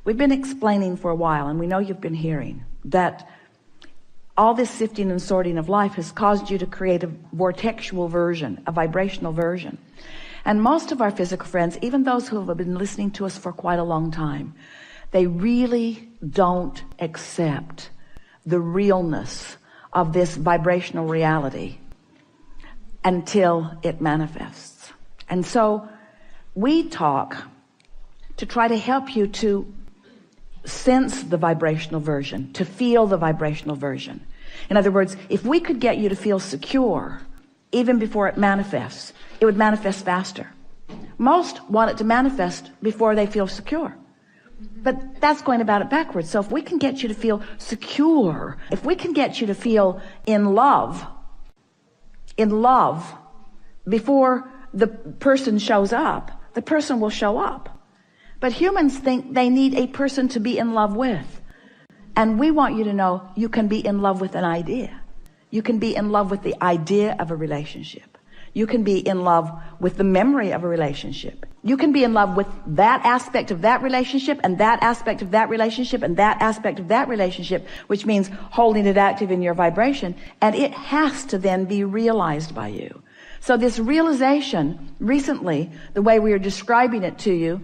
We've been explaining for a while, and we know you've been hearing, that all this sifting and sorting of life has caused you to create a vortexual version, a vibrational version. And most of our physical friends, even those who have been listening to us for quite a long time, they really don't accept the realness of this vibrational reality until it manifests. And so we talk to try to help you to sense the vibrational version, to feel the vibrational version. In other words, if we could get you to feel secure even before it manifests, it would manifest faster. Most want it to manifest before they feel secure, but that's going about it backwards. So if we can get you to feel secure, if we can get you to feel in love before the person shows up, the person will show up. But humans think they need a person to be in love with. And we want you to know you can be in love with an idea. You can be in love with the idea of a relationship. You can be in love with the memory of a relationship. You can be in love with that aspect of that relationship, and that aspect of that relationship, and that aspect of that relationship, which means holding it active in your vibration. And it has to then be realized by you. So this realization recently, the way we are describing it to you,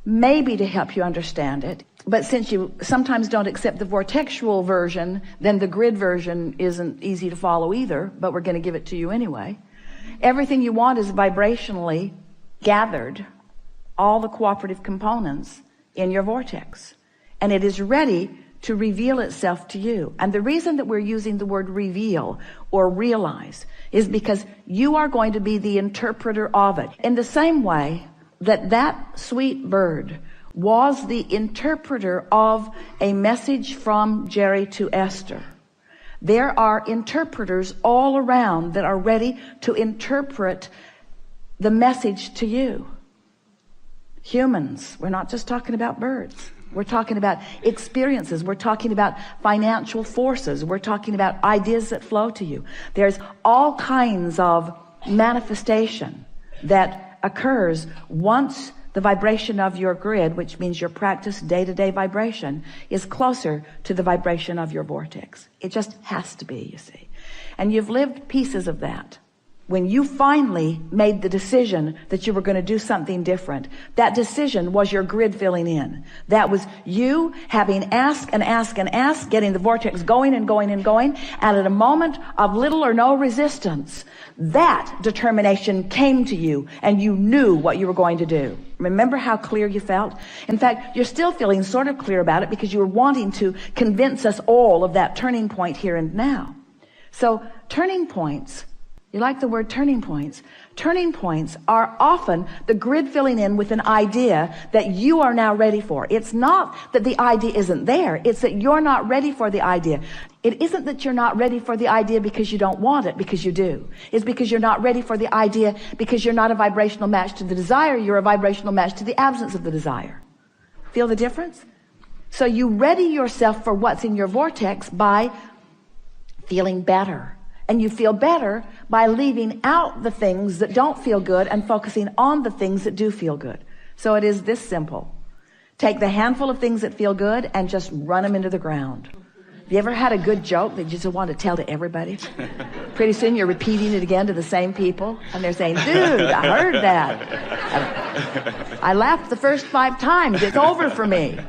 maybe to help you understand it. But since you sometimes don't accept the vortexual version, then the grid version isn't easy to follow either, but we're going to give it to you anyway. Everything you want is vibrationally gathered, all the cooperative components in your vortex, and it is ready to reveal itself to you. And the reason that we're using the word reveal or realize is because you are going to be the interpreter of it. In the same way that that sweet bird was the interpreter of a message from Jerry to Esther, there are interpreters all around that are ready to interpret the message to you. Humans, we're not just talking about birds. We're talking about experiences. We're talking about financial forces. We're talking about ideas that flow to you. There's all kinds of manifestation that occurs once the vibration of your grid, which means your practice day-to-day vibration, is closer to the vibration of your vortex. It just has to be, you see. And you've lived pieces of that. When you finally made the decision that you were going to do something different, that decision was your grid filling in. That was you having asked and asked and asked, getting the vortex going and going and going, and at a moment of little or no resistance, that determination came to you and you knew what you were going to do. Remember how clear you felt? In fact, you're still feeling sort of clear about it because you were wanting to convince us all of that turning point here and now. So turning points, you like the word turning points? Turning points are often the grid filling in with an idea that you are now ready for. It's not that the idea isn't there. It's that you're not ready for the idea. It isn't that you're not ready for the idea because you don't want it, because you do. It's because you're not ready for the idea because you're not a vibrational match to the desire. You're a vibrational match to the absence of the desire. Feel the difference? So you ready yourself for what's in your vortex by feeling better. And you feel better by leaving out the things that don't feel good and focusing on the things that do feel good. So it is this simple. Take the handful of things that feel good and just run them into the ground. Have you ever had a good joke that you just want to tell to everybody? Pretty soon you're repeating it again to the same people, and they're saying, dude, I heard that. I laughed the first 5 times. It's over for me.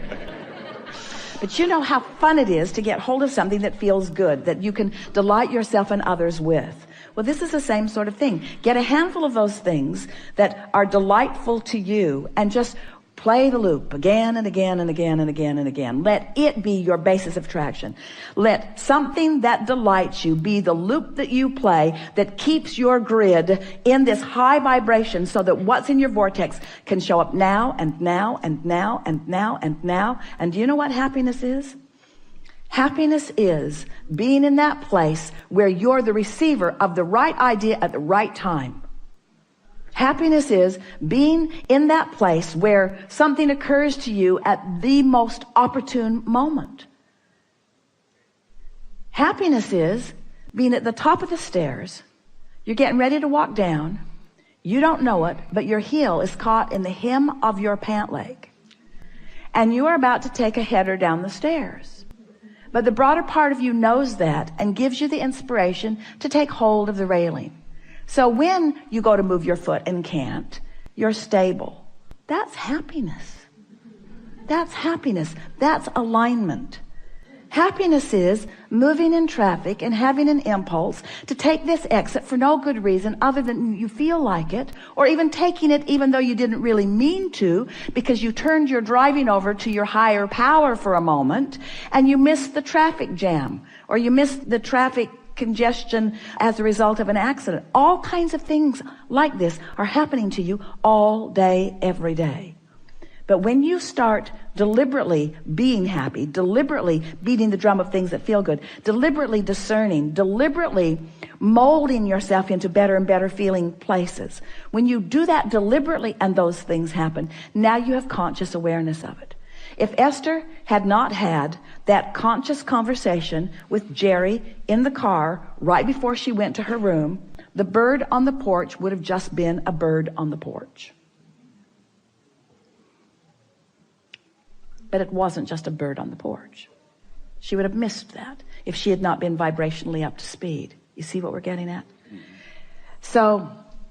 But you know how fun it is to get hold of something that feels good, that you can delight yourself and others with. Well, this is the same sort of thing. Get a handful of those things that are delightful to you and just play the loop again and again and again and again and again. Let it be your basis of traction. Let something that delights you be the loop that you play that keeps your grid in this high vibration so that what's in your vortex can show up now and now and now and now and now. And do you know what happiness is? Happiness is being in that place where you're the receiver of the right idea at the right time. Happiness is being in that place where something occurs to you at the most opportune moment. Happiness is being at the top of the stairs. You're getting ready to walk down. You don't know it, but your heel is caught in the hem of your pant leg. and you are about to take a header down the stairs. But the broader part of you knows that and gives you the inspiration to take hold of the railing. So when you go to move your foot and can't, you're stable. That's happiness. That's happiness. That's alignment. Happiness is moving in traffic and having an impulse to take this exit for no good reason other than you feel like it, or even taking it even though you didn't really mean to, because you turned your driving over to your higher power for a moment and you missed the traffic jam, or you missed the traffic congestion as a result of an accident. All kinds of things like this are happening to you all day, every day. But when you start deliberately being happy, deliberately beating the drum of things that feel good, deliberately discerning, deliberately molding yourself into better and better feeling places, when you do that deliberately and those things happen, now you have conscious awareness of it. If Esther had not had that conscious conversation with Jerry in the car right before she went to her room, the bird on the porch would have just been a bird on the porch. But it wasn't just a bird on the porch. She would have missed that if she had not been vibrationally up to speed. You see what we're getting at? So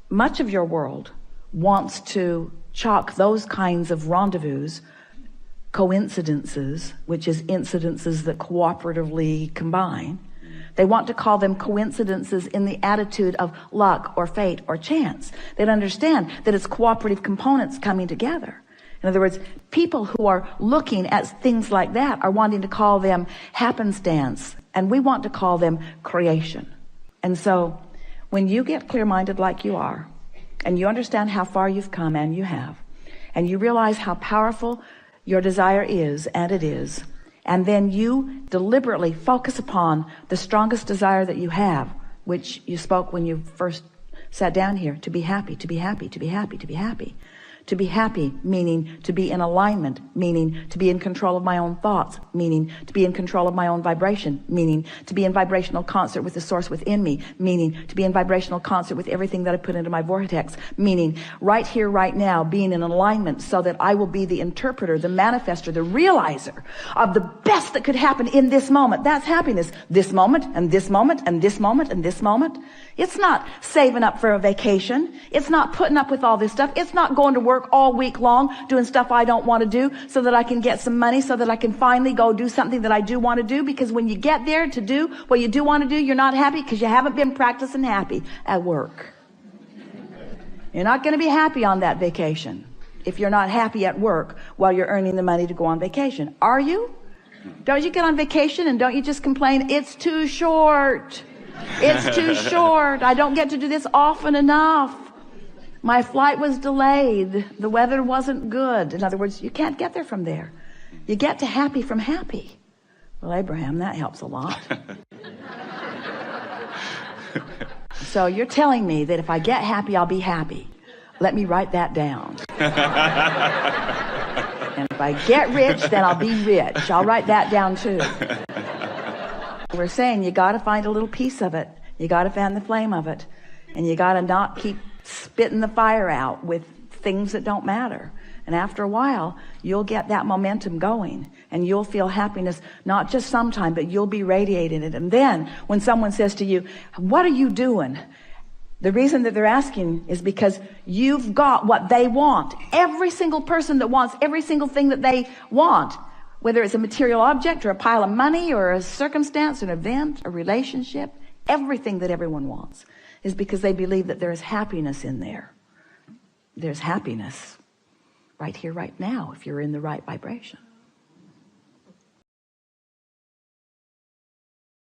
much of your world wants to chalk those kinds of rendezvous, coincidences, which is incidences that cooperatively combine. They want to call them coincidences in the attitude of luck or fate or chance. They don't understand that it's cooperative components coming together. In other words, people who are looking at things like that are wanting to call them happenstance, and we want to call them creation. And so when you get clear-minded like you are, and you understand how far you've come, and you have, and you realize how powerful your desire is, and it is, and then you deliberately focus upon the strongest desire that you have, which you spoke when you first sat down here, to be happy, to be happy, to be happy, to be happy. To be happy, meaning to be in alignment, meaning to be in control of my own thoughts, meaning to be in control of my own vibration, meaning to be in vibrational concert with the source within me, meaning to be in vibrational concert with everything that I put into my vortex, meaning right here, right now, being in alignment so that I will be the interpreter, the manifester, the realizer of the best that could happen in this moment. That's happiness. This moment, and this moment, and this moment, and this moment. It's not saving up for a vacation. It's not putting up with all this stuff. It's not going to work all week long doing stuff I don't want to do so that I can get some money, so that I can finally go do something that I do want to do. Because when you get there to do what you do want to do, you're not happy because you haven't been practicing happy at work. You're not going to be happy on that vacation if you're not happy at work while you're earning the money to go on vacation. Are you? Don't you get on vacation and don't you just complain, it's too short. It's too short. I don't get to do this often enough. My flight was delayed. The weather wasn't good. In other words, you can't get there from there. You get to happy from happy. Well, Abraham, that helps a lot. So you're telling me that if I get happy, I'll be happy. Let me write that down. And if I get rich, then I'll be rich. I'll write that down too. We're saying you got to find a little piece of it. You got to fan the flame of it. And you got to not keep spitting the fire out with things that don't matter. And after a while, you'll get that momentum going. And you'll feel happiness, not just sometime, but you'll be radiating it. And then when someone says to you, what are you doing? The reason that they're asking is because you've got what they want. Every single person that wants every single thing that they want, whether it's a material object or a pile of money or a circumstance, an event, a relationship, everything that everyone wants is because they believe that there is happiness in there. There's happiness right here, right now, if you're in the right vibration.